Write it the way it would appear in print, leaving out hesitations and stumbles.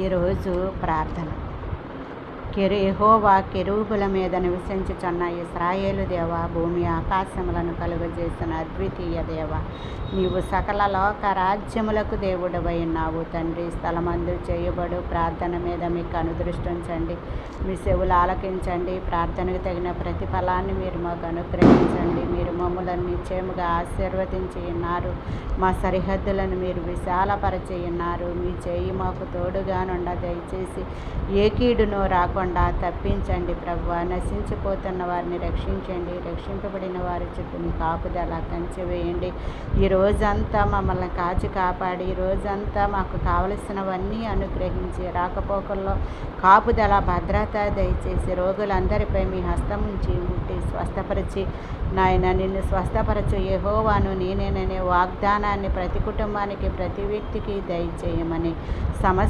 ఈరోజు ప్రార్థన. యెహోవా కెరూబుల మీద నివసించుచున్న ఇశ్రాయేలు దేవ, భూమి ఆకాశములను కలుగజేసిన అద్వితీయ దేవ, నీవు సకల లోక రాజ్యములకు దేవుడవై ఉన్నావు తండ్రి. స్థలమందు చేయబడు ప్రార్థన మీద మీకు అనుదృష్టించండి, మీ చెవులు ఆలకించండి. ప్రార్థనకు తగిన ప్రతిఫలాన్ని మీరు మాకు అనుగ్రహించండి. మీరు మమ్మల్ని నిశ్చయముగా ఆశీర్వదించి ఉన్నారు, మా సరిహద్దులను మీరు విశాలపరచి ఉన్నారు. మీ చేయి మాకు తోడుగా నుండ దయచేసి ఏ కీడును రాకుండా తప్పించండి ప్రభువా. నశించిపోతున్న వారిని రక్షించండి, రక్షింపబడిన వారి చుట్టూ మీ కాపుదల కంచె వేయండి. ఈ రోజంతా మమ్మల్ని కాచి కాపాడి, ఈ రోజంతా మాకు కావలసినవన్నీ అనుగ్రహించి, రాకపోకల్లో కాపుదల భద్రత దయచేసి, రోగులందరిపై మీ హస్తం ఉంచి ముట్టి స్వస్థపరిచి, నాయన నిన్ను స్వస్థపరచు యెహోవాను నేనేననే వాగ్దానాన్ని ప్రతి కుటుంబానికి, ప్రతి వ్యక్తికి దయచేయమని, సమస్త